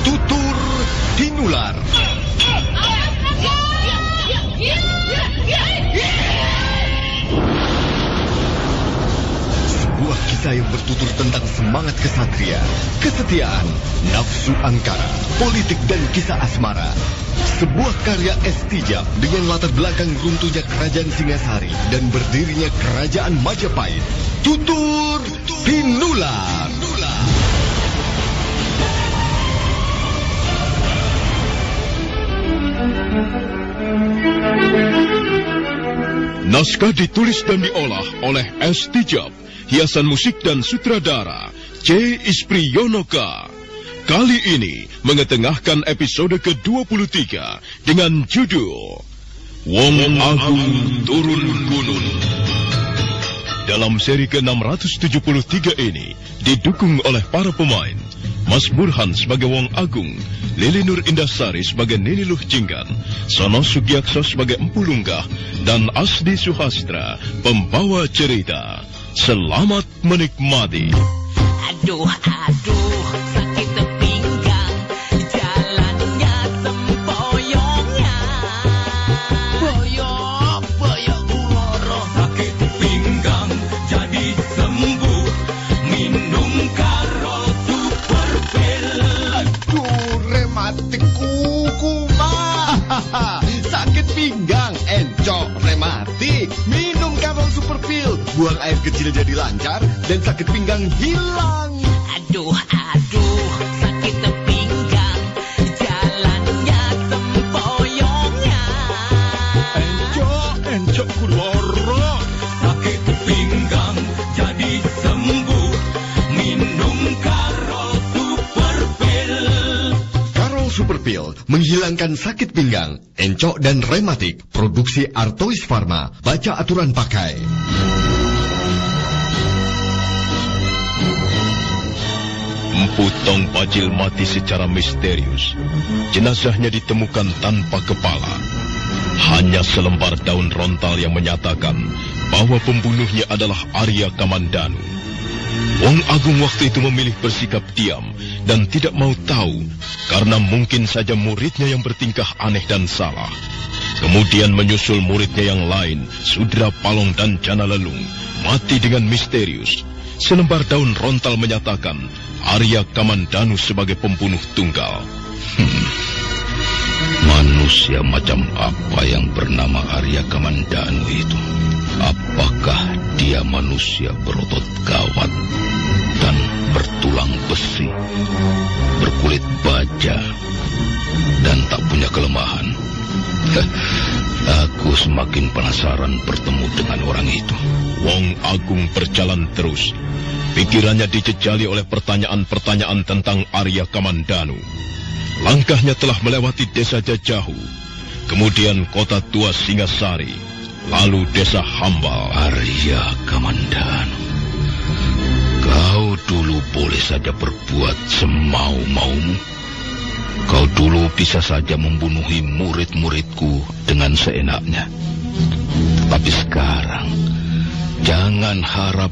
Tutur Tinular. Sebuah kisah yang bertutur tentang semangat kesatria, kesetiaan, nafsu angkara, politik dan kisah asmara. Sebuah karya Estijab dengan latar belakang runtuhnya kerajaan Singasari dan berdirinya kerajaan Majapahit. Tutur Tinular. Naskah ditulis dan diolah oleh Estijab, hiasan musik dan sutradara C. Ispriyonoka. Kali ini mengetengahkan episode ke-23 dengan judul Wong Agung Turun Gunung. Dalam seri ke-673 ini didukung oleh para pemain Mas Burhan sebagai Wong Agung, Lili Nur Indasari sebagai Nini Luh Jinggan, Sono Sugiakso sebagai Empu Lunggah, dan Asdi Suhastra, pembawa cerita. Selamat menikmati. Aduh, sakit pinggang, jalannya sempoyongnya. Boyok uloro. Sakit pinggang jadi sembuh, minum karo super pil. Aduh, rematik kuku mah. Sakit pinggang, encok, rematik. Minum Karol Super Pil. Buang air kecil jadi lancar dan sakit pinggang hilang. Aduh, sakit pinggang, jalannya sempoyongnya. Encok kuloro. Sakit pinggang jadi sembuh, minum karo super pil. Karol Super Pil menghilangkan sakit pinggang, encok dan rematik. Produksi Artois Pharma. Baca aturan pakai. Empu Tong Pajil mati secara misterius. Jenazahnya ditemukan tanpa kepala. Hanya selembar daun rontal yang menyatakan bahwa pembunuhnya adalah Arya Kamandanu. Wong Agung waktu itu memilih bersikap diam dan tidak mau tahu karena mungkin saja muridnya yang bertingkah aneh dan salah. Kemudian menyusul muridnya yang lain, Sudra Palong dan Jana Lelung, mati dengan misterius. Selembar daun rontal menyatakan Arya Kamandanu sebagai pembunuh tunggal. Manusia macam apa yang bernama Arya Kamandanu itu? Apakah dia manusia berotot gawat dan bertulang besi, berkulit baja, dan tak punya kelemahan? Aku semakin penasaran bertemu dengan orang itu. Wong Agung berjalan terus. Pikirannya dijejali oleh pertanyaan-pertanyaan tentang Arya Kamandanu. Langkahnya telah melewati desa Jajahu, kemudian kota tua Singasari, lalu desa Hambal. Arya Kamandanu, kau dulu boleh saja berbuat semau-maumu. Kau dulu bisa saja membunuhi murid-muridku dengan seenaknya. Tapi sekarang, jangan harap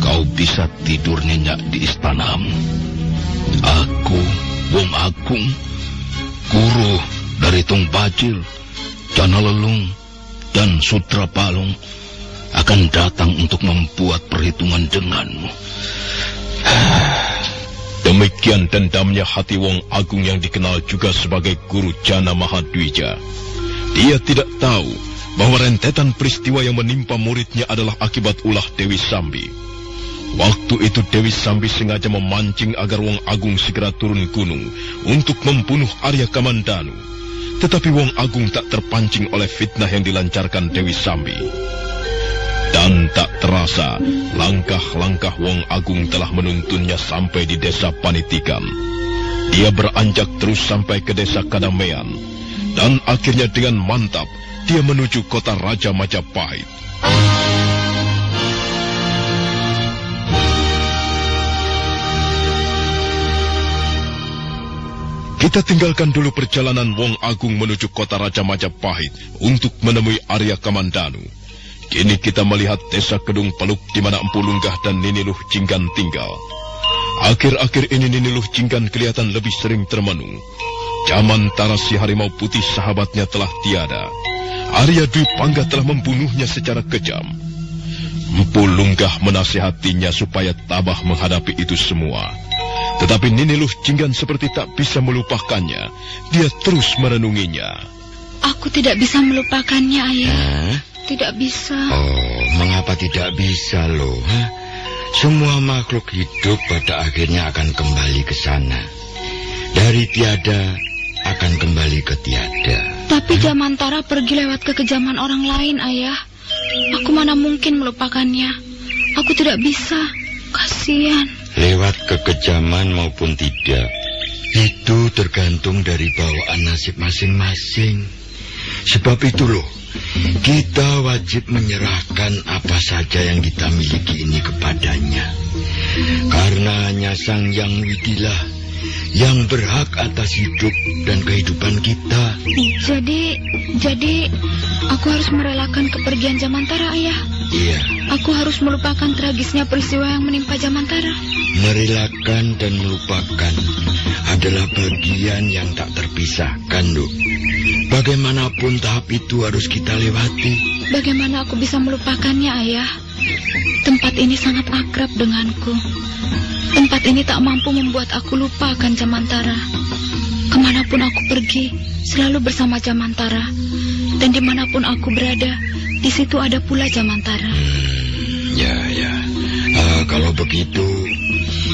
kau bisa tidur nyenyak di istanamu. Aku, Wong Agung, guru dari Tong Pajil, Jana Lelung, dan Sudra Palung akan datang untuk membuat perhitungan denganmu. Demikian dendamnya hati Wong Agung yang dikenal juga sebagai Guru Jana Mahadwija. Dia tidak tahu bahwa rentetan peristiwa yang menimpa muridnya adalah akibat ulah Dewi Sambi. Waktu itu Dewi Sambi sengaja memancing agar Wong Agung segera turun gunung untuk membunuh Arya Kamandanu. Tetapi Wong Agung tak terpancing oleh fitnah yang dilancarkan Dewi Sambi. Dan tak terasa, langkah-langkah Wong Agung telah menuntunnya sampai di desa Panitikan. Dia beranjak terus sampai ke desa Kadamean. Dan akhirnya dengan mantap, dia menuju kota Raja Majapahit. Kita tinggalkan dulu perjalanan Wong Agung menuju kota Raja Majapahit untuk menemui Arya Kamandanu. Kini kita melihat desa Kedung Peluk di mana Empu Lunggah dan Nini Luh Jinggan tinggal. Akhir-akhir ini Nini Luh Jinggan kelihatan lebih sering termenung. Jamantara si harimau putih sahabatnya telah tiada. Arya Dwi Pangga telah membunuhnya secara kejam. Empu Lunggah menasihatinya supaya tabah menghadapi itu semua. Tetapi Nini Luh Jinggan seperti tak bisa melupakannya. Dia terus merenunginya. Aku tidak bisa melupakannya, Ayah. Hah? Tidak bisa. Oh, mengapa tidak bisa loh? Semua makhluk hidup pada akhirnya akan kembali ke sana. Dari tiada akan kembali ke tiada. Tapi Jamantara pergi lewat kekejaman orang lain, Ayah. Aku mana mungkin melupakannya. Aku tidak bisa. Kasihan. Lewat kekejaman maupun tidak, itu tergantung dari bawaan nasib masing-masing. Sebab itu loh, kita wajib menyerahkan apa saja yang kita miliki ini kepadanya. Karena hanya Sang Yang Widilah yang berhak atas hidup dan kehidupan kita. Jadi aku harus merelakan kepergian Jamantara, Ayah. Iya. Aku harus melupakan tragisnya peristiwa yang menimpa Jamantara. Merelakan dan melupakan adalah bagian yang tak terpisahkan, Duk. Bagaimanapun tahap itu harus kita lewati. Bagaimana aku bisa melupakannya, Ayah? Tempat ini sangat akrab denganku. Tempat ini tak mampu membuat aku lupa akan Jamantara. Kemanapun aku pergi, selalu bersama Jamantara. Dan dimanapun aku berada, di situ ada pula Jamantara. Ya. Kalau begitu,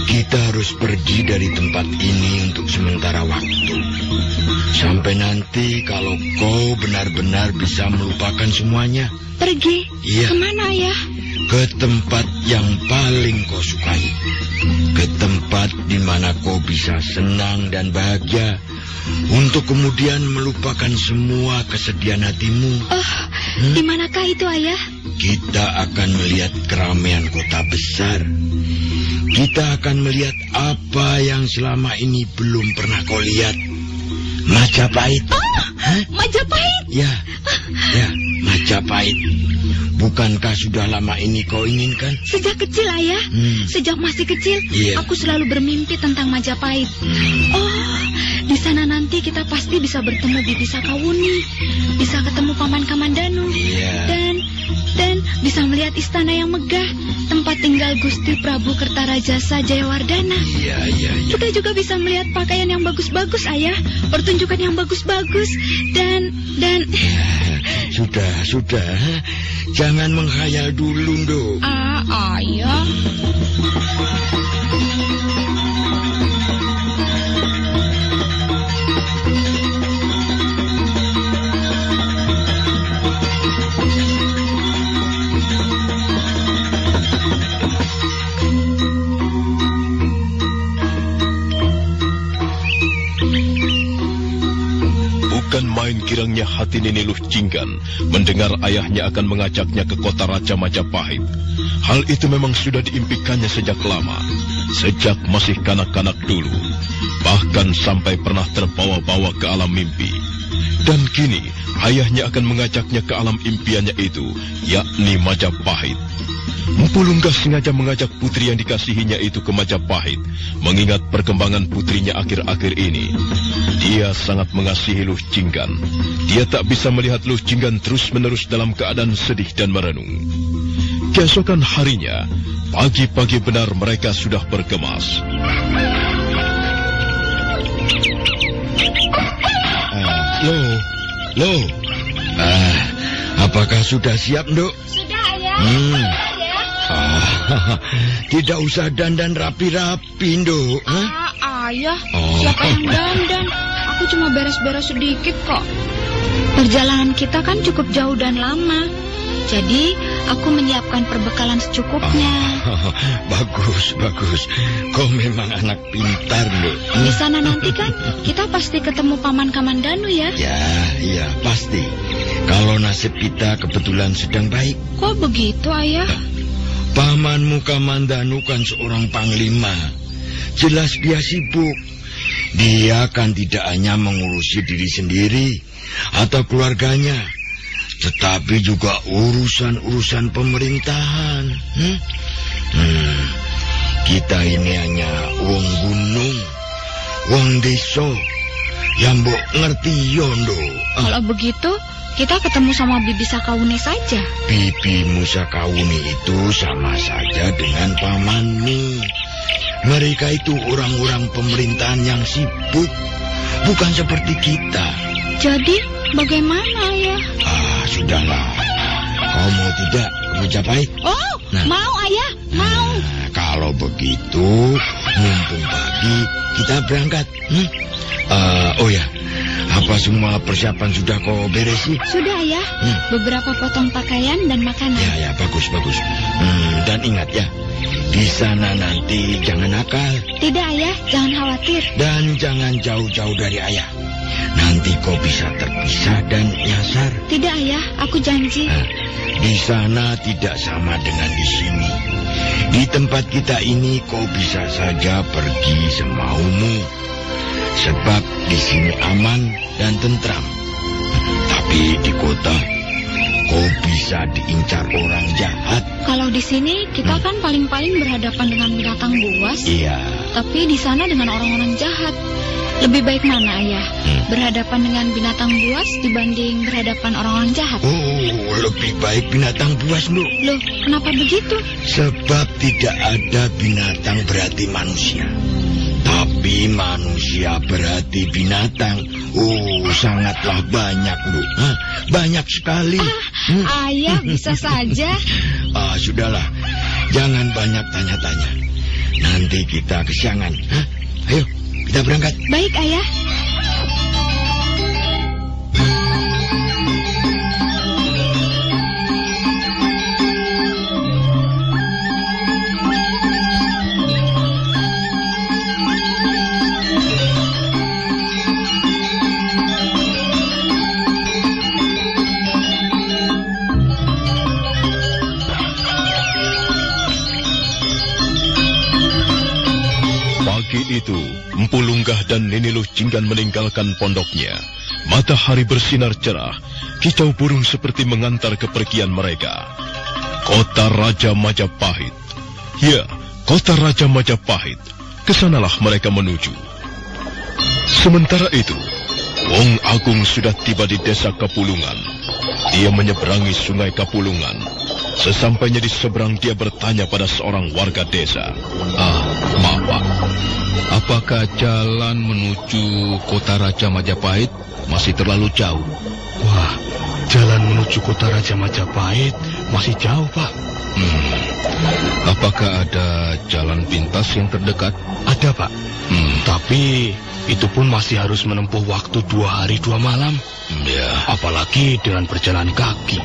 kita harus pergi dari tempat ini untuk sementara waktu. Sampai nanti kalau kau benar-benar bisa melupakan semuanya. Pergi? Iya. Kemana, Ayah? Ke tempat yang paling kau sukai. Ke tempat di mana kau bisa senang dan bahagia. Untuk kemudian melupakan semua kesedihan hatimu. Di manakah itu, Ayah? Kita akan melihat keramaian kota besar. Kita akan melihat apa yang selama ini belum pernah kau lihat. Majapahit. Majapahit? Ya, Majapahit. Bukankah sudah lama ini kau inginkan? Sejak kecil, Ayah. Sejak masih kecil, Iya. aku selalu bermimpi tentang Majapahit. Oh, di sana nanti kita pasti bisa bertemu Bibi Sakawuni, bisa ketemu Paman Kamandanu, Iya. dan bisa melihat istana yang megah, tempat tinggal Gusti Prabu Kertarajasa Jayawardana. Iya. Kita juga bisa melihat pakaian yang bagus-bagus, Ayah, pertunjukan yang bagus-bagus, dan Sudah. Jangan menghayal dulu, Nduk. Ayah. Bukan main girangnya hati Nini Luh Jinggan mendengar ayahnya akan mengajaknya ke kota Raja Majapahit. Hal itu memang sudah diimpikannya sejak lama, sejak masih kanak-kanak dulu, bahkan sampai pernah terbawa-bawa ke alam mimpi. Dan kini ayahnya akan mengajaknya ke alam impiannya itu, yakni Majapahit. Empu Lunggah sengaja mengajak putri yang dikasihinya itu ke Majapahit, mengingat perkembangan putrinya akhir-akhir ini. Dia sangat mengasihi Luh Jinggan. Dia tak bisa melihat Luh Jinggan terus-menerus dalam keadaan sedih dan merenung. Keesokan harinya, pagi-pagi benar mereka sudah bergemas. Loh. Apakah sudah siap, Nduk? Sudah, Ayah. Tidak usah dandan rapi-rapi, Nduk. Ayah, siapa yang dandan? Aku cuma beres-beres sedikit kok. Perjalanan kita kan cukup jauh dan lama. Jadi, aku menyiapkan perbekalan secukupnya. Bagus. Kau memang anak pintar, Nduk. Di sana nanti kan kita pasti ketemu Paman Kamandanu ya? Ya, pasti. Kalau nasib kita kebetulan sedang baik. Kok begitu, Ayah? Pamanmu Kamandanu kan seorang panglima. Jelas dia sibuk. Dia kan tidak hanya mengurusi diri sendiri atau keluarganya, tetapi juga urusan-urusan pemerintahan. Kita ini hanya wong gunung, wong desa, yang mbok ngerti yondo. Kalau begitu, kita ketemu sama Bibi Sakauni saja. Bibi Musakauni itu sama saja dengan pamanmu. Mereka itu orang-orang pemerintahan yang sibuk, bukan seperti kita. Jadi, bagaimana, Ayah? Sudahlah. Kau mau tidak ke Majapahit? Oh, Nah. mau, Ayah, mau. Kalau begitu, mumpung pagi, kita berangkat. Oh ya, apa semua persiapan sudah kau beresi? Sudah, Ayah. Beberapa potong pakaian dan makanan. Ya, bagus. Dan ingat ya, di sana nanti jangan nakal. Tidak, Ayah, jangan khawatir. Dan jangan jauh-jauh dari ayah. Nanti kau bisa terpisah dan nyasar. Tidak, Ayah, aku janji. Di sana tidak sama dengan di sini. Di tempat kita ini kau bisa saja pergi semaumu. Sebab di sini aman dan tentram. Tapi di kota kau bisa diincar orang jahat. Kalau di sini kita kan paling-paling berhadapan dengan binatang buas. Iya. Tapi di sana dengan orang-orang jahat. Lebih baik mana, Ayah? Berhadapan dengan binatang buas dibanding berhadapan orang-orang jahat? Oh, lebih baik binatang buas, Bu. Loh, kenapa begitu? Sebab tidak ada binatang berarti manusia. Tapi manusia berarti binatang. Oh, sangatlah banyak, Bu. Banyak sekali. Ayah bisa saja. Sudahlah. Jangan banyak tanya-tanya. Nanti kita kesiangan. Ayo, kita berangkat. Baik, Ayah. Itu, Empu Lunggah dan Nini Luh Jinggan meninggalkan pondoknya. Matahari bersinar cerah, kicau burung seperti mengantar kepergian mereka. Kota Raja Majapahit. Ya, kota Raja Majapahit. Kesanalah mereka menuju. Sementara itu, Wong Agung sudah tiba di desa Kapulungan. Dia menyeberangi sungai Kapulungan. Sesampainya di seberang, dia bertanya pada seorang warga desa. Maaf, Pak. Apakah jalan menuju kota Raja Majapahit masih terlalu jauh? Wah, jalan menuju kota Raja Majapahit masih jauh, Pak. Apakah ada jalan pintas yang terdekat? Ada, Pak. Tapi itu pun masih harus menempuh waktu 2 hari 2 malam. Ya. Apalagi dengan berjalan kaki.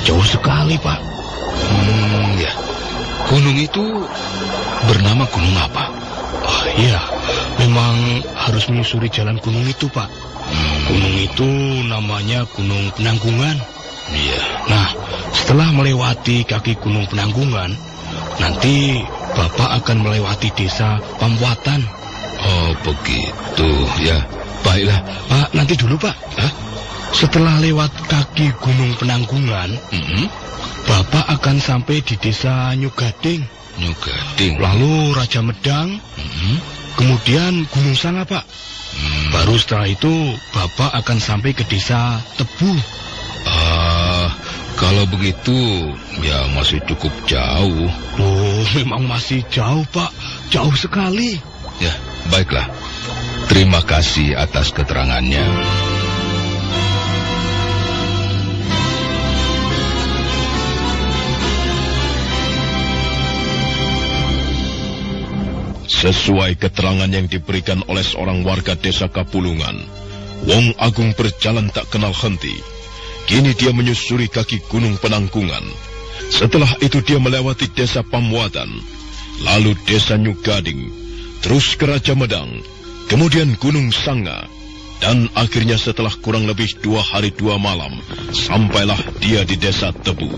Jauh sekali, Pak. Ya. Gunung itu bernama gunung apa? Iya, memang harus menyusuri jalan gunung itu, Pak. Gunung itu namanya Gunung Penanggungan. Iya. Nah, setelah melewati kaki Gunung Penanggungan, nanti Bapak akan melewati desa Pambuatan. Oh, begitu, ya. Baiklah. Nanti dulu, Pak. Setelah lewat kaki Gunung Penanggungan, Bapak akan sampai di desa Nyugading. Nyugading. Lalu Raja Medang, kemudian Gunung Sanga, Pak. Baru setelah itu Bapak akan sampai ke desa Tebu. Kalau begitu, ya masih cukup jauh. Oh, memang masih jauh, Pak. Jauh sekali. Ya, baiklah. Terima kasih atas keterangannya. Sesuai keterangan yang diberikan oleh seorang warga desa Kapulungan, Wong Agung berjalan tak kenal henti. Kini dia menyusuri kaki Gunung Penanggungan. Setelah itu dia melewati desa Pambuatan, lalu desa Nyugading, terus ke Raja Medang, kemudian Gunung Sanga, dan akhirnya setelah kurang lebih 2 hari 2 malam, sampailah dia di desa Tebu.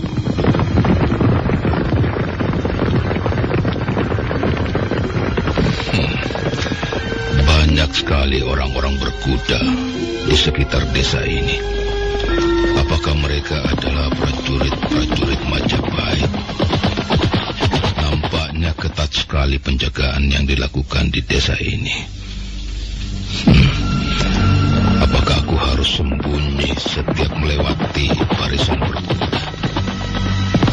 Banyak sekali orang-orang berkuda di sekitar desa ini. Apakah mereka adalah prajurit-prajurit Majapahit? Nampaknya ketat sekali penjagaan yang dilakukan di desa ini. Apakah aku harus sembunyi setiap melewati barisan berkuda?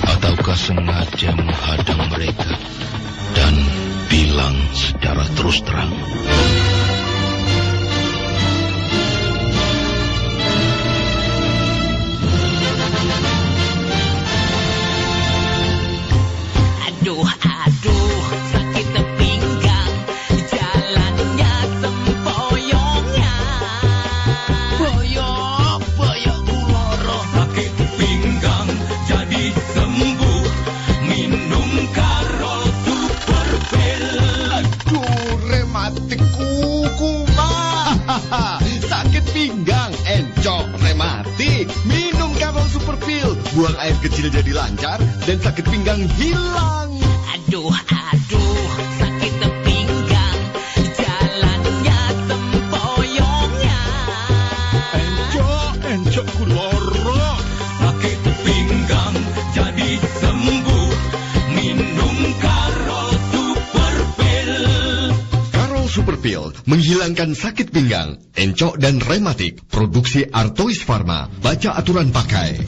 Ataukah sengaja menghadang mereka dan bilang secara terus terang? Aduh, sakit pinggang, jalannya sempoyongnya. Boyok uloro. Sakit pinggang jadi sembuh, minum Karol Super Pil. Aduh, rematik kuku mah. Sakit pinggang, encok, rematik. Minum Karol Super Pil. Buang air kecil jadi lancar dan sakit pinggang hilang. Aduh, sakit pinggang, jalannya sempoyongnya. Encok kuloro. Sakit pinggang jadi sembuh, minum Karol Super Pil. Karol Super Pil menghilangkan sakit pinggang, encok dan rematik. Produksi Artois Pharma. Baca aturan pakai.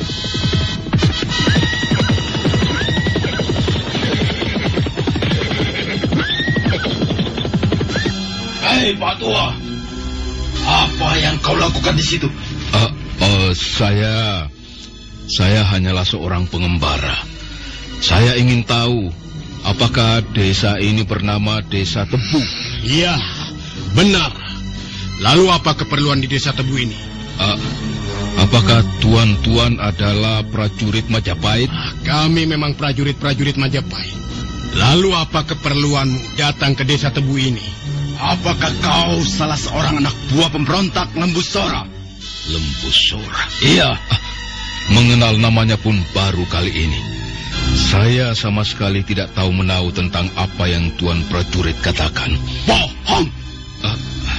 Hei, Pak Tua. Apa yang kau lakukan di situ? Saya hanyalah seorang pengembara. Saya ingin tahu apakah desa ini bernama Desa Tebu. Iya, benar. Lalu apa keperluan di Desa Tebu ini? Apakah tuan-tuan adalah prajurit Majapahit? Kami memang prajurit-prajurit Majapahit. Lalu apa keperluanmu datang ke Desa Tebu ini? Apakah kau salah seorang anak buah pemberontak Lembusora? Lembusora? Iya. Mengenal namanya pun baru kali ini. Saya sama sekali tidak tahu menahu tentang apa yang tuan prajurit katakan. Bohong!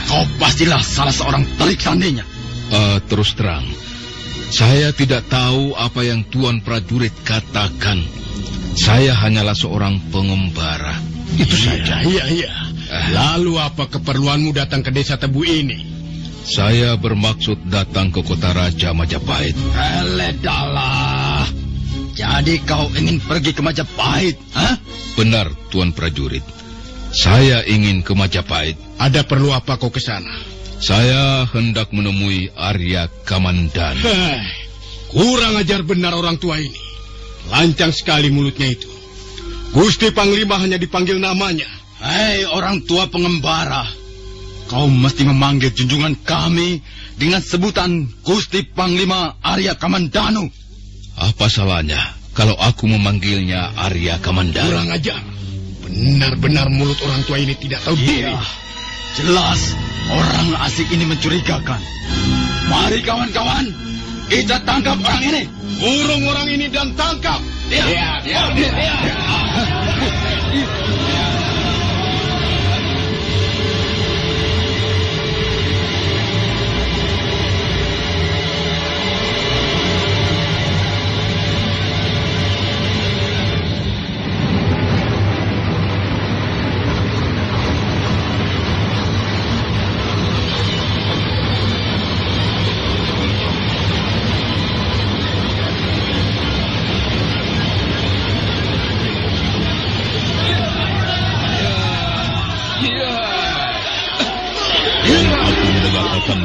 Kau pastilah salah seorang telik sandinya. Terus terang, saya tidak tahu apa yang tuan prajurit katakan. Saya hanyalah seorang pengembara. Itu saja. Iya. Lalu apa keperluanmu datang ke Desa Tebu ini? Saya bermaksud datang ke kota Raja Majapahit. Eledalah. Jadi kau ingin pergi ke Majapahit, ha? Benar, tuan prajurit. Saya ingin ke Majapahit. Ada perlu apa kau ke sana? Saya hendak menemui Arya Kamandanu. Kurang ajar benar orang tua ini. Lancang sekali mulutnya itu. Gusti Panglima hanya dipanggil namanya. Hei, orang tua pengembara. Kau mesti memanggil junjungan kami dengan sebutan Gusti Panglima Arya Kamandanu. Apa salahnya kalau aku memanggilnya Arya Kamandanu? Kurang ajar. Benar-benar mulut orang tua ini tidak tahu diri. Jelas orang asing ini mencurigakan. Mari kawan-kawan, kita tangkap orang ini. Urung orang ini dan tangkap. Iya.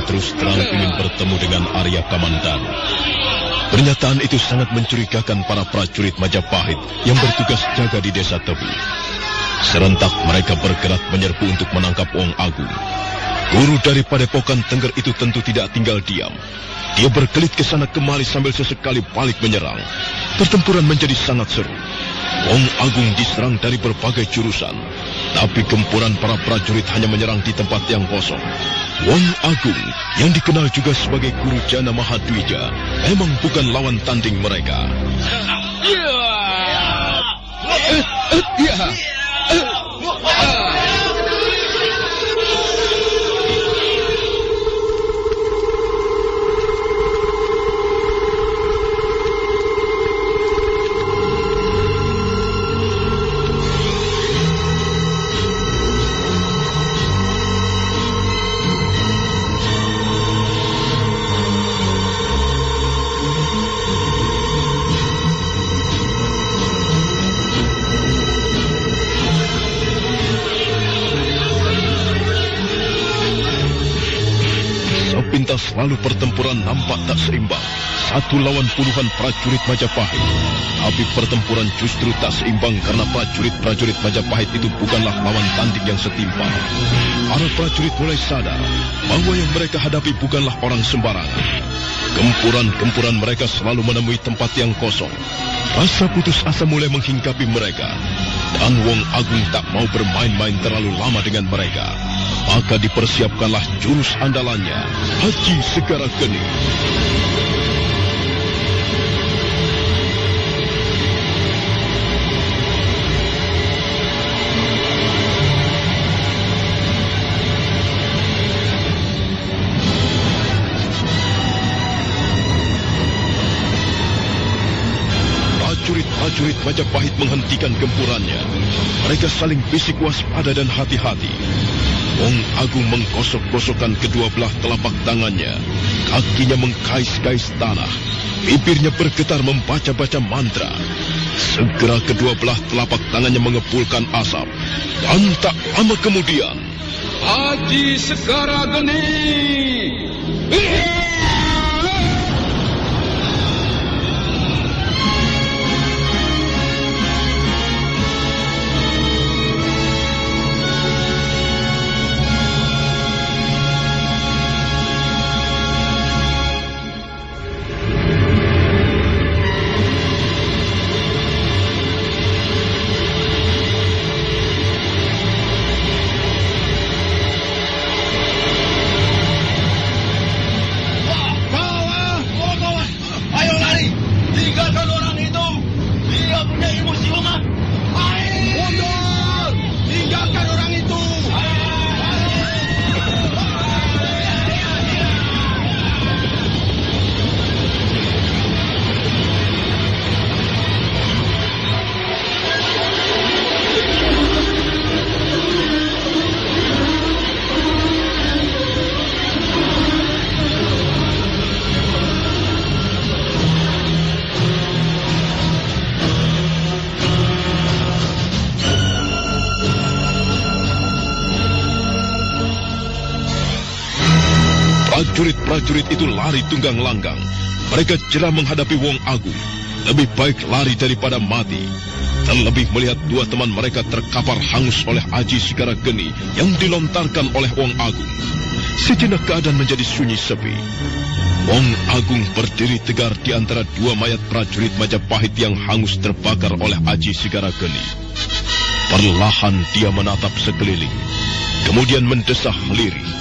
Terus terang ingin bertemu dengan Arya Kamandanu. Pernyataan itu sangat mencurigakan para prajurit Majapahit yang bertugas jaga di Desa Tebu. Serentak mereka bergerak menyerbu untuk menangkap Wong Agung. Guru dari Padepokan Tengger itu tentu tidak tinggal diam. Dia berkelit ke sana kemari sambil sesekali balik menyerang. Pertempuran menjadi sangat seru. Wong Agung diserang dari berbagai jurusan, tapi gempuran para prajurit hanya menyerang di tempat yang kosong. Wong Agung, yang dikenal juga sebagai Guru Jana Mahadwija, memang bukan lawan tanding mereka. sepintas lalu pertempuran nampak tak seimbang. 1 lawan puluhan prajurit Majapahit. Tapi pertempuran justru tak seimbang karena prajurit-prajurit Majapahit itu bukanlah lawan tanding yang setimpal. Para prajurit mulai sadar bahwa yang mereka hadapi bukanlah orang sembarangan. Gempuran-gempuran mereka selalu menemui tempat yang kosong. Rasa putus asa mulai menghinggapi mereka. Dan Wong Agung tak mau bermain-main terlalu lama dengan mereka. Maka dipersiapkanlah jurus andalannya, Haji Segara Geni. Prajurit Majapahit menghentikan gempurannya. Mereka saling bisik waspada dan hati-hati. Wong Agung menggosok-gosokkan kedua belah telapak tangannya. Kakinya mengkais-kais tanah. Bibirnya bergetar membaca-baca mantra. Segera kedua belah telapak tangannya mengepulkan asap. Dan tak lama kemudian, Haji Segara Geni. Prajurit-prajurit itu lari tunggang langgang. Mereka jerah menghadapi Wong Agung. Lebih baik lari daripada mati. Terlebih melihat dua teman mereka terkapar hangus oleh Haji Segara Geni yang dilontarkan oleh Wong Agung. Sejenak keadaan menjadi sunyi sepi. Wong Agung berdiri tegar di antara dua mayat prajurit Majapahit yang hangus terbakar oleh Haji Segara Geni. Perlahan dia menatap sekeliling, kemudian mendesah lirih.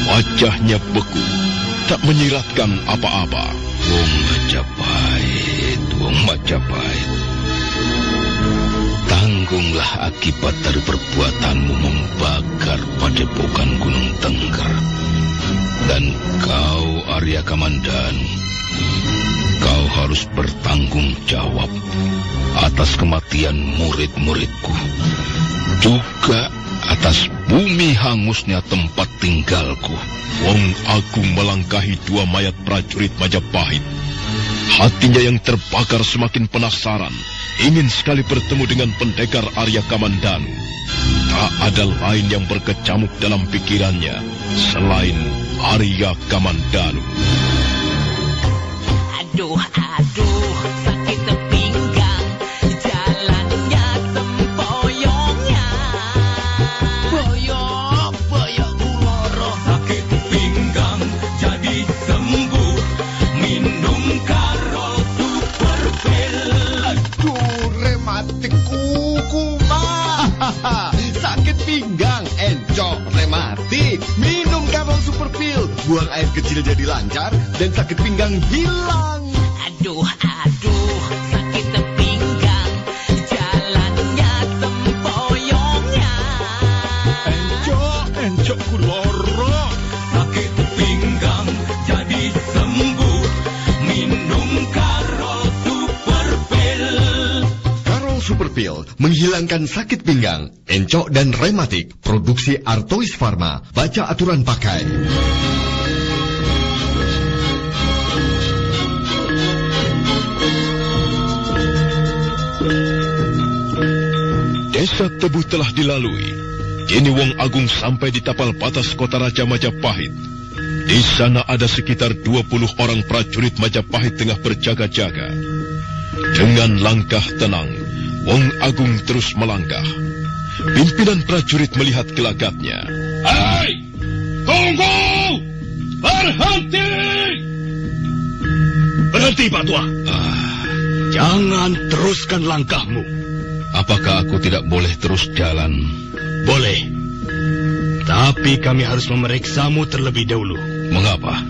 Wajahnya beku, tak menyiratkan apa-apa. Wong Majapahit. Tanggunglah akibat dari perbuatanmu membakar padepokan Gunung Tengger. Dan kau, Arya Kamandanu, kau harus bertanggung jawab atas kematian murid-muridku. Juga atas bumi hangusnya tempat tinggalku. Wong Agung melangkahi dua mayat prajurit Majapahit. Hatinya yang terbakar semakin penasaran, ingin sekali bertemu dengan pendekar Arya Kamandanu. Tak ada lain yang berkecamuk dalam pikirannya selain Arya Kamandanu. Aduh, sakit pinggang, jalannya sempoyongnya. Boyok kuloro. Sakit pinggang jadi sembuh, minum karo super pil. Aduh, rematik kuku mah. Sakit pinggang, encok, rematik. Minum Karol Super Pil. Buang air kecil jadi lancar dan sakit pinggang hilang. Aduh, sakit pinggang, jalannya sempoyongnya. Encok kuloro. Sakit pinggang jadi sembuh, minum karo super pil. Karol Super Pil menghilangkan sakit pinggang, encok dan rematik. Produksi Artois Pharma. Baca aturan pakai. Desa Tebu telah dilalui. Kini Wong Agung sampai di tapal batas kota Raja Majapahit. Di sana ada sekitar 20 orang prajurit Majapahit tengah berjaga-jaga. Dengan langkah tenang, Wong Agung terus melangkah. Pimpinan prajurit melihat gelagatnya. Hei! Tunggu! Berhenti! Berhenti, Pak Tua. Jangan teruskan langkahmu. Apakah aku tidak boleh terus jalan? Boleh. Tapi kami harus memeriksamu terlebih dahulu. Mengapa?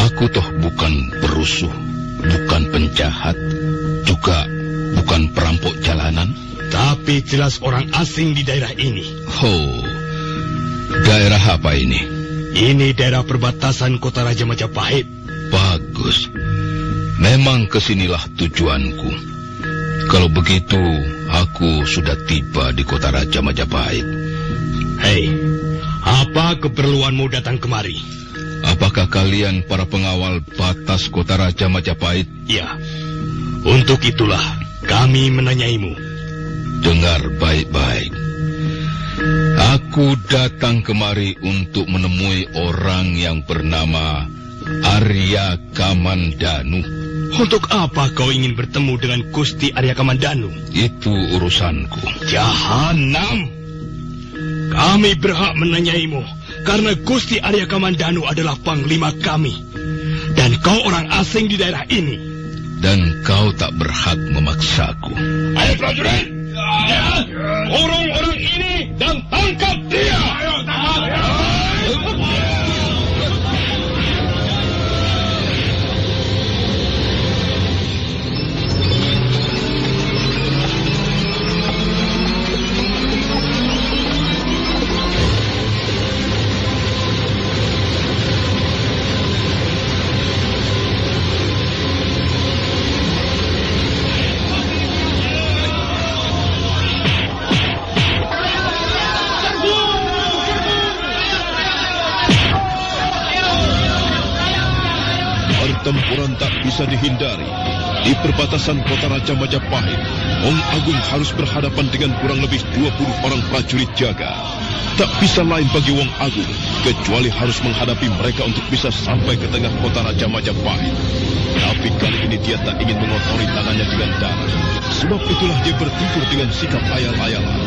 Aku toh bukan perusuh, bukan penjahat, juga bukan perampok jalanan. Tapi jelas orang asing di daerah ini. Oh, daerah apa ini? Ini daerah perbatasan Kota Raja Majapahit. Bagus. Memang kesinilah tujuanku. Kalau begitu, aku sudah tiba di Kota Raja Majapahit. Hei, apa keperluanmu datang kemari? Apakah kalian para pengawal batas Kota Raja Majapahit? Ya, untuk itulah kami menanyaimu. Dengar baik-baik. Aku datang kemari untuk menemui orang yang bernama Arya Kamandanu. Untuk apa kau ingin bertemu dengan Gusti Arya Kamandanu? Itu urusanku. Jahanam! Kami berhak menanyaimu karena Gusti Arya Kamandanu adalah panglima kami. Dan kau orang asing di daerah ini. Dan kau tak berhak memaksaku. Ayo prajurit! Orang-orang ini dan tangkap dia! Pertempuran tak bisa dihindari. Di perbatasan Kota Raja Majapahit, Wong Agung harus berhadapan dengan kurang lebih 20 orang prajurit jaga. Tak bisa lain bagi Wong Agung, kecuali harus menghadapi mereka untuk bisa sampai ke tengah Kota Raja Majapahit. Tapi kali ini dia tak ingin mengotori tangannya dengan darah. Sebab itulah dia bertempur dengan sikap ayal-ayalan.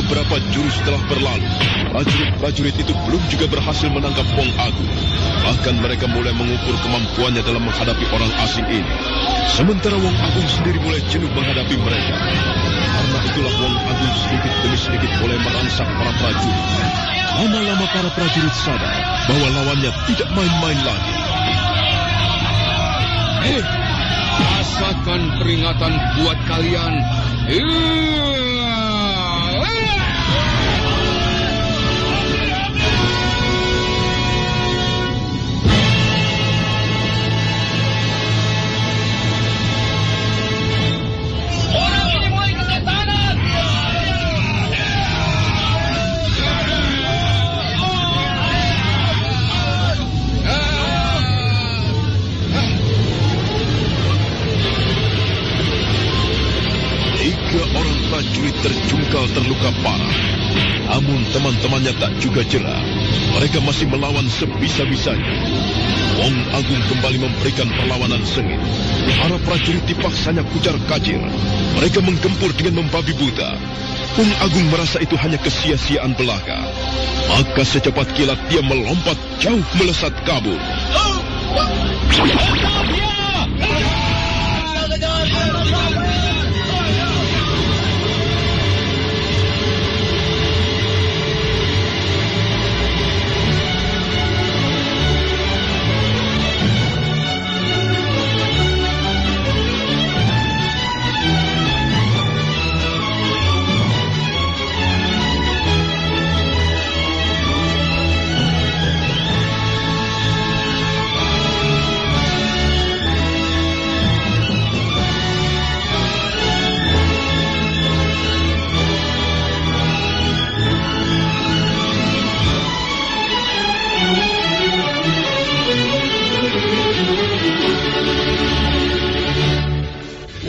Beberapa jurus telah berlalu. Prajurit-prajurit itu belum juga berhasil menangkap Wong Agung. Bahkan mereka mulai mengukur kemampuannya dalam menghadapi orang asing ini. Sementara Wong Agung sendiri mulai jenuh menghadapi mereka. Karena itulah Wong Agung sedikit demi sedikit mulai merangsak para prajurit. Lama-lama para prajurit sadar bahwa lawannya tidak main-main lagi. Rasakan peringatan buat kalian. Orang prajurit terjungkal terluka parah. Namun teman-temannya tak juga jerah. Mereka masih melawan sebisa-bisanya. Wong Agung kembali memberikan perlawanan sengit. Para prajurit dipaksanya kucar kacir. Mereka menggempur dengan membabi buta. Wong Agung merasa itu hanya kesia-siaan belaka. Maka secepat kilat dia melompat jauh melesat kabur.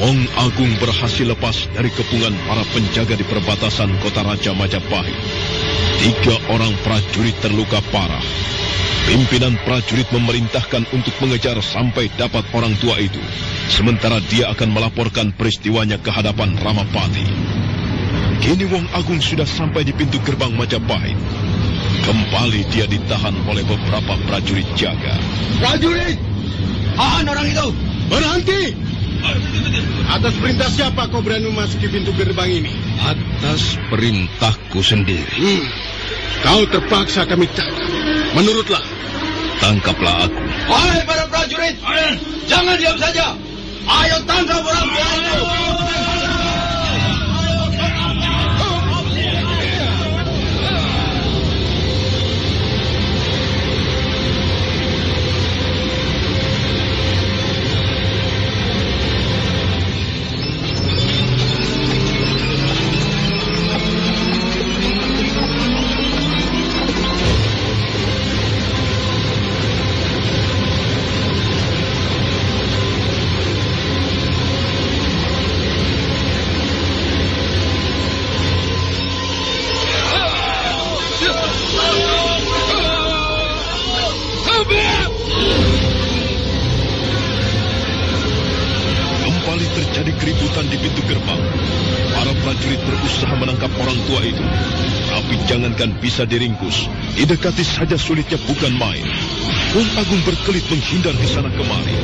Wong Agung berhasil lepas dari kepungan para penjaga di perbatasan kota Raja Majapahit. 3 orang prajurit terluka parah. Pimpinan prajurit memerintahkan untuk mengejar sampai dapat orang tua itu. Sementara dia akan melaporkan peristiwanya ke hadapan Ramapati. Kini Wong Agung sudah sampai di pintu gerbang Majapahit. Kembali dia ditahan oleh beberapa prajurit jaga. Prajurit! Tahan orang itu! Berhenti! Atas perintah siapa kau berani memasuki pintu gerbang ini? Atas perintahku sendiri. Kau terpaksa kami tangkap. Menurutlah. Tangkaplah aku. Hai para prajurit! Jangan diam saja! Ayo tangkap orang tua itu! Kembali terjadi keributan di pintu gerbang. Para prajurit berusaha menangkap orang tua itu. Tapi jangankan bisa diringkus, didekati saja sulitnya bukan main. Wong Agung berkelit menghindar ke sana kemari.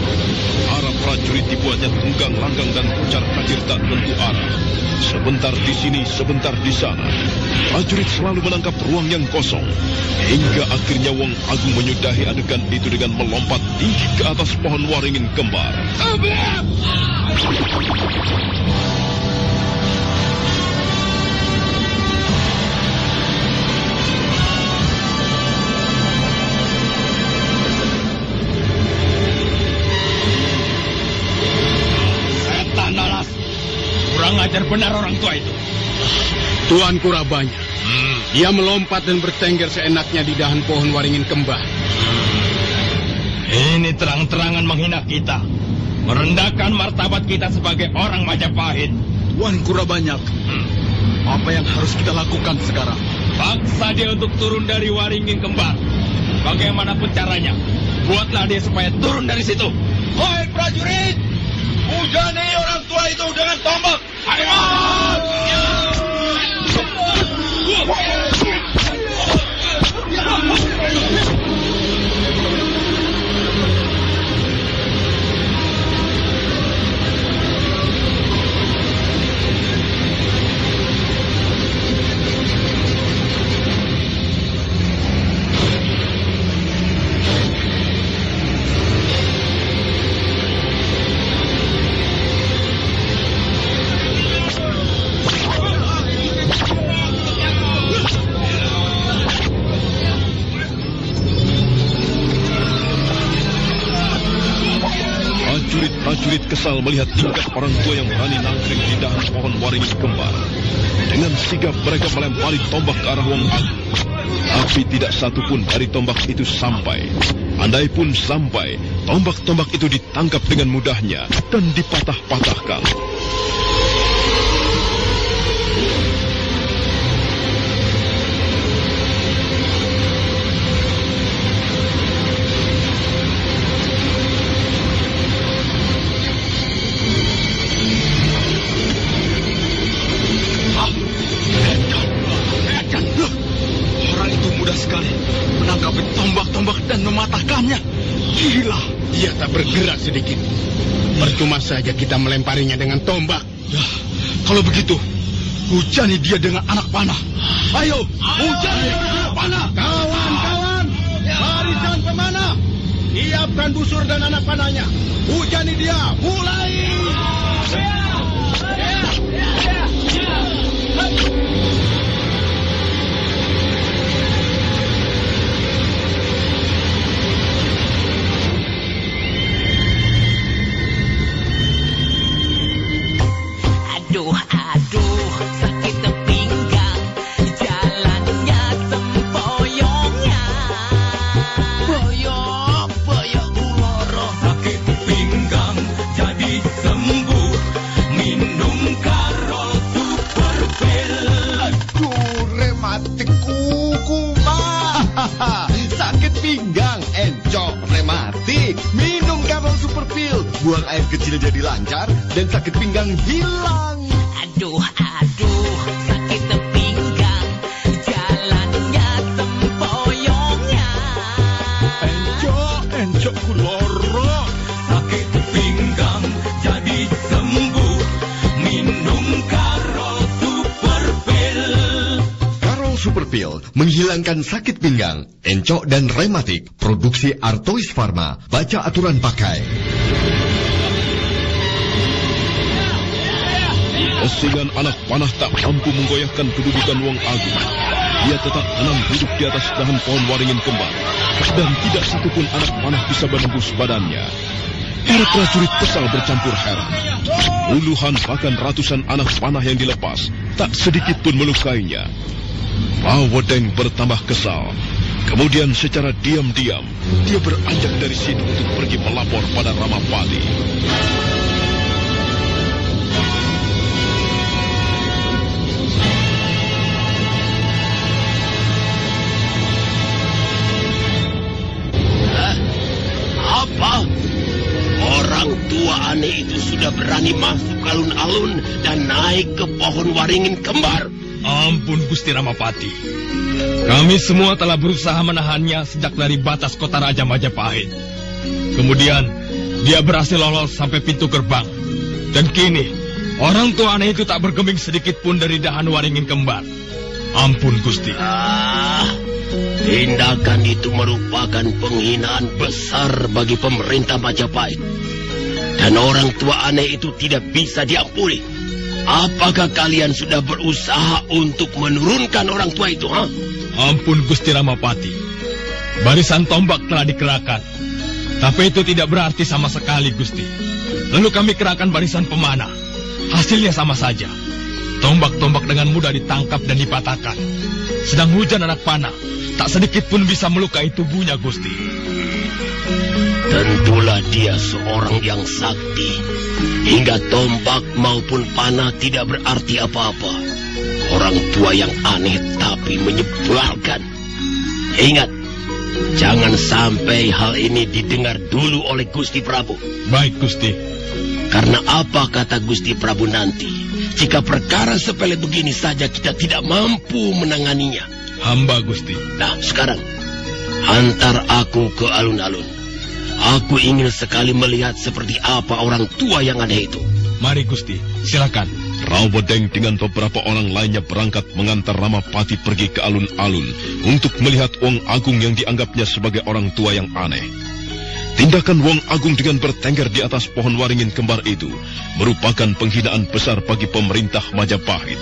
Para prajurit dibuatnya tunggang langgang dan pucar kacir tak tentu arah. Sebentar di sini, sebentar di sana. Prajurit selalu menangkap ruang yang kosong. Hingga akhirnya Wong Agung menyudahi adegan itu dengan melompat tinggi ke atas pohon waringin kembar. Setan alas! Kurang ajar benar orang tua itu. Tuan Kurabanya. Dia melompat dan bertengger seenaknya di dahan pohon waringin kembar. Ini terang-terangan menghina kita. Merendahkan martabat kita sebagai orang Majapahit. Tuan Kurabanyak, apa yang harus kita lakukan sekarang? Paksa dia untuk turun dari waringin kembar. Bagaimanapun caranya, buatlah dia supaya turun dari situ. Hai prajurit! Hujani orang tua itu dengan tombak! Ayo! Prajurit kesal melihat tingkah orang tua yang berani nangkring di dahan pohon waringin kembar. Dengan sigap mereka melempari tombak ke arah Wong Agung. Tapi tidak satupun dari tombak itu sampai. Andai pun sampai, tombak-tombak itu ditangkap dengan mudahnya dan dipatah-patahkan. Dan mematahkannya. Gila, dia tak bergerak sedikit. Percuma saja kita melemparinya dengan tombak. Ya, kalau begitu, hujani dia dengan anak panah. Ayo, hujani anak panah. Kawan-kawan, barisan pemanah. Siapkan busur dan anak panahnya. Hujani dia, mulai. Aduh, sakit pinggang, jalannya sempoyongnya. Boyok uloro. Sakit pinggang jadi sembuh buang air kecil jadi lancar dan sakit pinggang hilang. Aduh, sakit pinggang, jalannya sempoyongan. Encok kuloro. Sakit pinggang jadi sembuh, minum Karo Super Pill. Karo Super Pill menghilangkan sakit pinggang, encok dan rematik. Produksi Artois Pharma. Baca aturan pakai. Kesingan anak panah tak mampu menggoyahkan kedudukan Wong Agung. Dia tetap tenang duduk di atas dahan pohon waringin kembar, dan tidak satupun anak panah bisa menembus badannya. Para prajurit kesal bercampur heran. Puluhan bahkan ratusan anak panah yang dilepas, tak sedikit pun melukainya. Mawedeng bertambah kesal. Kemudian secara diam-diam, dia beranjak dari situ untuk pergi melapor pada Ramapati. Apa? Orang tua aneh itu sudah berani masuk alun-alun dan naik ke pohon waringin kembar. Ampun Gusti Ramapati. Kami semua telah berusaha menahannya sejak dari batas kota Raja Majapahit. Kemudian dia berhasil lolos sampai pintu gerbang. Dan kini orang tua aneh itu tak bergeming sedikit pun dari dahan waringin kembar. Ampun Gusti. Tindakan itu merupakan penghinaan besar bagi pemerintah Majapahit. Dan orang tua aneh itu tidak bisa diampuni. Apakah kalian sudah berusaha untuk menurunkan orang tua itu, ha? Ampun Gusti Ramapati. Barisan tombak telah dikerahkan. Tapi itu tidak berarti sama sekali, Gusti. Lalu kami kerahkan barisan pemanah. Hasilnya sama saja. Tombak-tombak dengan mudah ditangkap dan dipatahkan. Sedang hujan anak panah, tak sedikit pun bisa melukai tubuhnya, Gusti. Tentulah dia seorang yang sakti. Hingga tombak maupun panah tidak berarti apa-apa. Orang tua yang aneh tapi menyebalkan. Ingat, jangan sampai hal ini didengar dulu oleh Gusti Prabu. Baik, Gusti. Karena apa kata Gusti Prabu nanti? Jika perkara sepele begini saja kita tidak mampu menanganinya. Hamba, Gusti. Nah, sekarang antar aku ke alun-alun. Aku ingin sekali melihat seperti apa orang tua yang aneh itu. Mari, Gusti. Silakan. Rawedeng dengan beberapa orang lainnya berangkat mengantar Ramapati pergi ke alun-alun untuk melihat Wong Agung yang dianggapnya sebagai orang tua yang aneh. Tindakan Wong Agung dengan bertengger di atas pohon waringin kembar itu merupakan penghinaan besar bagi pemerintah Majapahit.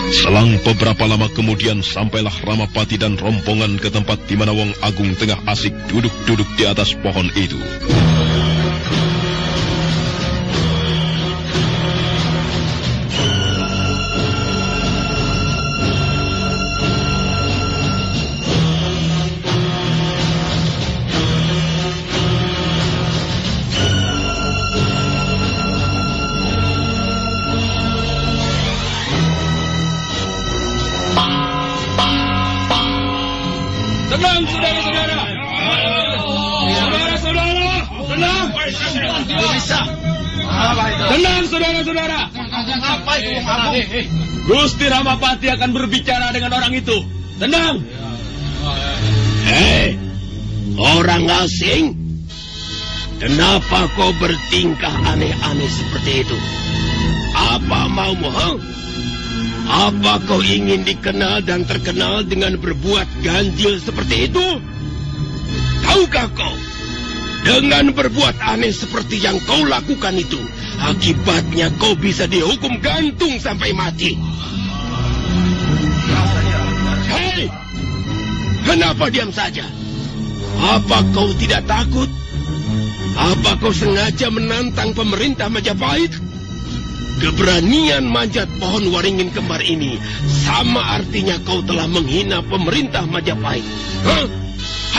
Selang beberapa lama kemudian sampailah Ramapati dan rombongan ke tempat di mana Wong Agung tengah asik duduk-duduk di atas pohon itu. Tenang, saudara-saudara. Saudara-saudara, tenang. Bisa. Tenang, saudara-saudara. Gusti Ramapati akan berbicara dengan orang itu. Tenang. Hei, orang asing. Kenapa kau bertingkah aneh-aneh seperti itu? Apa maumu, ha? Apa kau ingin dikenal dan terkenal dengan berbuat ganjil seperti itu? Tahukah kau, dengan berbuat aneh seperti yang kau lakukan itu, akibatnya kau bisa dihukum gantung sampai mati. Hei, kenapa diam saja? Apa kau tidak takut? Apa kau sengaja menantang pemerintah Majapahit? Keberanian manjat pohon waringin kembar ini sama artinya kau telah menghina pemerintah Majapahit. Hah?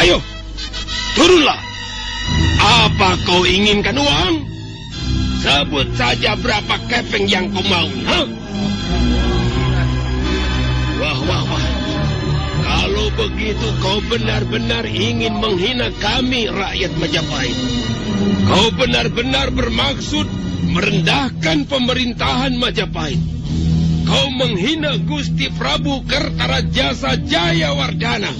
Ayo, turunlah. Apa kau inginkan uang? Sebut saja berapa kepeng yang kau mau. Hah? Wah. Kalau begitu kau benar-benar ingin menghina kami, rakyat Majapahit. Kau benar-benar bermaksud merendahkan pemerintahan Majapahit. Kau menghina Gusti Prabu Kertarajasa Jayawardana.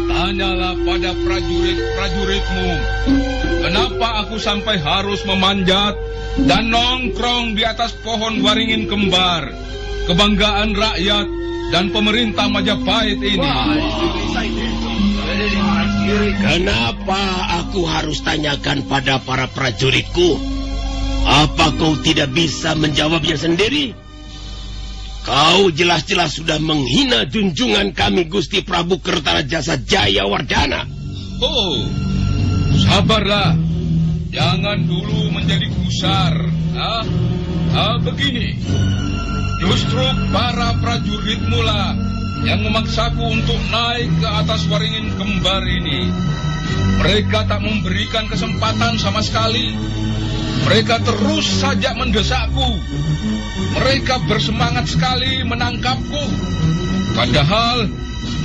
Tanyalah pada prajurit-prajuritmu, kenapa aku sampai harus memanjat dan nongkrong di atas pohon waringin kembar, kebanggaan rakyat dan pemerintah Majapahit ini. Kenapa aku harus tanyakan pada para prajuritku? Apa kau tidak bisa menjawabnya sendiri? Kau jelas-jelas sudah menghina junjungan kami Gusti Prabu Kertarajasa Jayawardana. Oh, sabarlah. Jangan dulu menjadi gusar. Begini. Justru para prajuritmu lah yang memaksaku untuk naik ke atas waringin kembar ini. Mereka tak memberikan kesempatan sama sekali. Mereka terus saja mendesakku. Mereka bersemangat sekali menangkapku. Padahal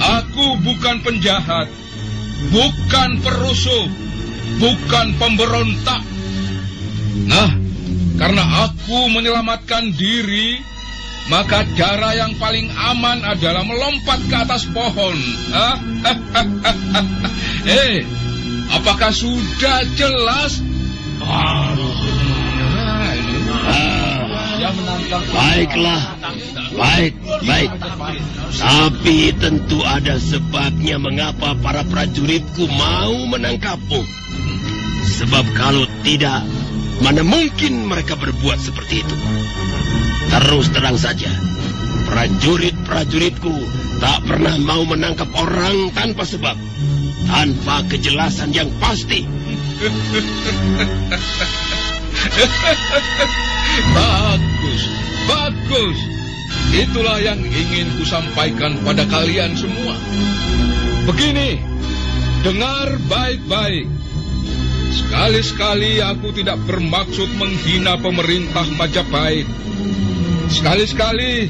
aku bukan penjahat, bukan perusuh, bukan pemberontak. Nah, karena aku menyelamatkan diri, maka cara yang paling aman adalah melompat ke atas pohon. Apakah sudah jelas? Baiklah, baik. Tapi tentu ada sebabnya mengapa para prajuritku mau menangkapmu. Sebab kalau tidak, mana mungkin mereka berbuat seperti itu. Terus terang saja, prajurit-prajuritku tak pernah mau menangkap orang tanpa sebab, tanpa kejelasan yang pasti. Bagus. Itulah yang ingin kusampaikan pada kalian semua. Begini, dengar baik-baik. Sekali-sekali aku tidak bermaksud menghina pemerintah Majapahit. Sekali-sekali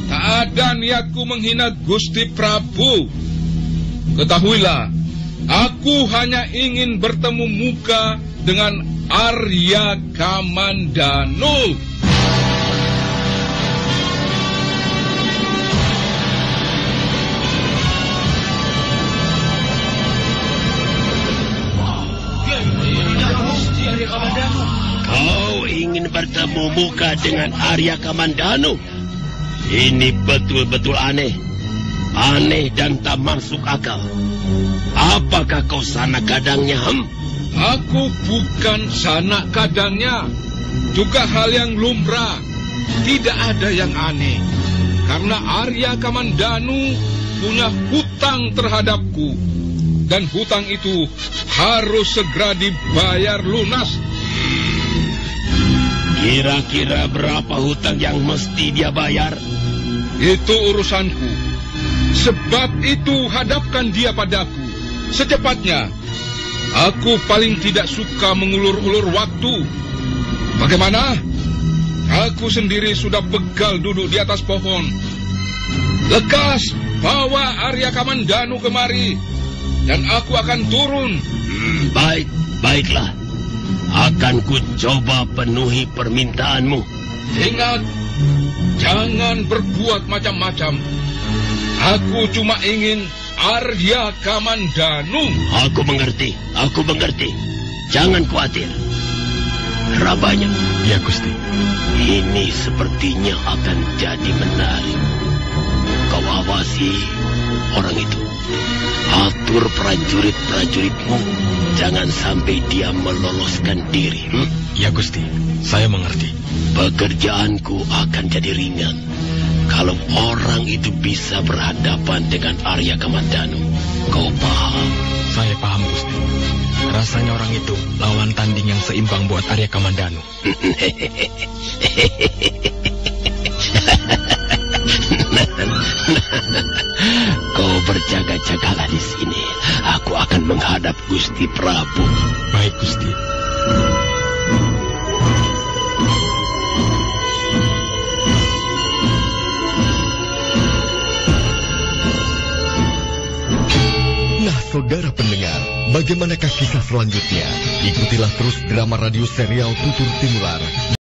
tak ada niatku menghina Gusti Prabu. Ketahuilah, aku hanya ingin bertemu muka dengan Arya Kamandanu. Kau ingin bertemu muka dengan Arya Kamandanu? Ini betul-betul aneh. Aneh dan tak masuk akal. Apakah kau sanak kadangnya, Aku bukan sanak kadangnya. Juga hal yang lumrah. Tidak ada yang aneh. Karena Arya Kamandanu punya hutang terhadapku. Dan hutang itu harus segera dibayar lunas. Kira-kira berapa hutang yang mesti dia bayar? Itu urusanku. Sebab itu hadapkan dia padaku secepatnya. Aku paling tidak suka mengulur-ulur waktu. Bagaimana? Aku sendiri sudah begal duduk di atas pohon. Lekas bawa Arya Kamandanu kemari, dan aku akan turun. Baiklah. Akan ku coba penuhi permintaanmu. Ingat, jangan berbuat macam-macam. Aku cuma ingin Arya Kamandanu. Aku mengerti. Jangan khawatir. Rabanya. Ya, Gusti. Ini sepertinya akan jadi menarik. Kau awasi orang itu. Atur prajurit-prajuritmu. Jangan sampai dia meloloskan diri. Ya, Gusti. Saya mengerti. Pekerjaanku akan jadi ringan kalau orang itu bisa berhadapan dengan Arya Kamandanu. Kau paham? Saya paham, Gusti. Rasanya orang itu lawan tanding yang seimbang buat Arya Kamandanu. Kau berjaga-jagalah di sini. Aku akan menghadap Gusti Prabu. Baik, Gusti. Nah, saudara pendengar, bagaimanakah kisah selanjutnya? Ikutilah terus drama radio serial Tutur Timular